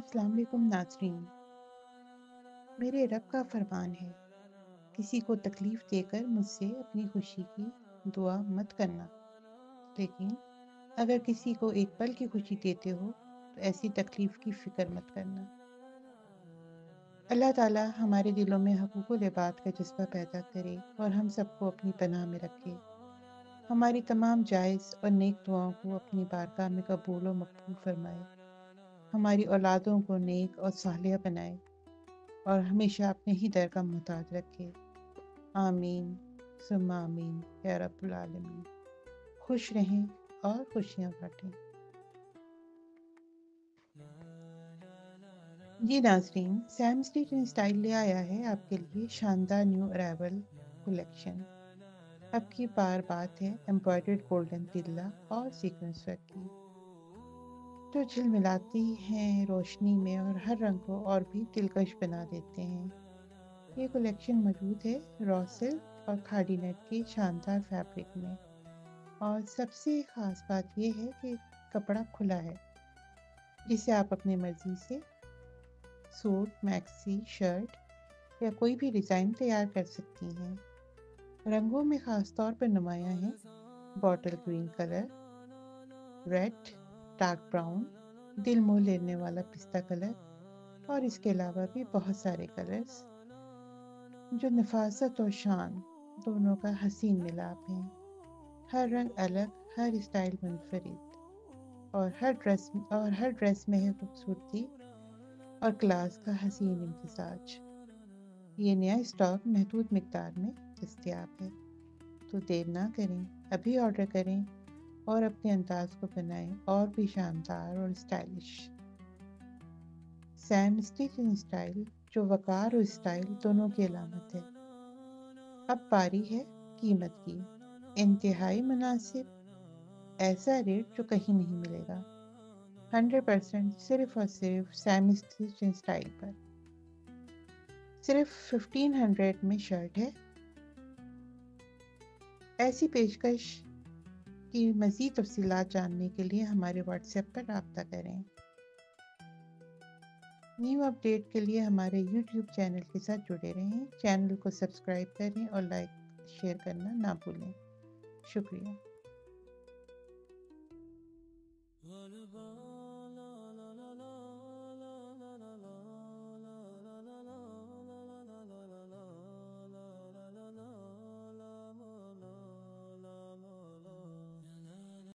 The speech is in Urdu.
السلام علیکم ناظرین، میرے رب کا فرمان ہے کسی کو تکلیف دے کر مجھ سے اپنی خوشی کی دعا مت کرنا، لیکن اگر کسی کو ایک پل کی خوشی دیتے ہو تو ایسی تکلیف کی فکر مت کرنا۔ اللہ تعالیٰ ہمارے دلوں میں حقوق العباد کا جذبہ پیدا کرے اور ہم سب کو اپنی پناہ میں رکھے، ہماری تمام جائز اور نیک دعاؤں کو اپنی بارگاہ میں قبول و مقبول فرمائے، ہماری اولادوں کو نیک اور صالحہ بنائے اور ہمیشہ اپنے ہی در کا محتاج رکھے۔ آمین ثم آمین یا رب العالمین۔ خوش رہیں اور خوشیاں بانٹیں۔ جی ناظرین، سیم اسٹیچ ان اسٹائل لے آیا ہے آپ کے لیے شاندار نیو ارائیول کلیکشن۔ اب کی بار بات ہے ایمبرائڈرڈ گولڈن تلا اور سیکوینس ورک کی، جو جھلملاتی ہیں روشنی میں اور ہر رنگ کو اور بھی دلکش بنا دیتے ہیں۔ یہ کلیکشن موجود ہے را سلک اور کھاڈی نیٹ کے شاندار فیبرک میں، اور سب سے خاص بات یہ ہے کہ کپڑا کھلا ہے جسے آپ اپنی مرضی سے سوٹ، میکسی، شرٹ یا کوئی بھی ڈیزائن تیار کر سکتی ہیں۔ رنگوں میں خاص طور پر نمایاں ہیں bottle green colour, red, dark brown, دل موہ لینے والا پستہ کلر، اور اس کے علاوہ بھی بہت سارے کلرز جو نفاست اور شان دونوں کا حسین ملاپ ہیں۔ ہر رنگ الگ، ہر اسٹائل منفرد، اور ہر ڈریس میں ہے خوبصورتی اور کلاس کا حسین امتزاج۔ یہ نیا اسٹاک محدود مقدار میں دستیاب ہے، تو دیر نہ کریں، ابھی آرڈر کریں اور اپنے انداز کو بنائیں اور بھی شاندار اور اسٹائلش۔ سیم اسٹچ ان اسٹائل، جو وقار اور اسٹائل دونوں کی علامت ہے۔ اب باری ہے قیمت کی، انتہائی مناسب، ایسا ریٹ جو کہیں نہیں ملے گا، 100% صرف اور صرف سیم اسٹچ ان اسٹائل پر۔ صرف 1500 میں شرٹ ہے۔ ایسی پیشکش کی مزید تفصیلات جاننے کے لیے ہمارے واٹس ایپ پر رابطہ کریں۔ نیو اپڈیٹ کے لیے ہمارے یوٹیوب چینل کے ساتھ جڑے رہیں، چینل کو سبسکرائب کریں اور لائک شیئر کرنا نہ بھولیں۔ شکریہ۔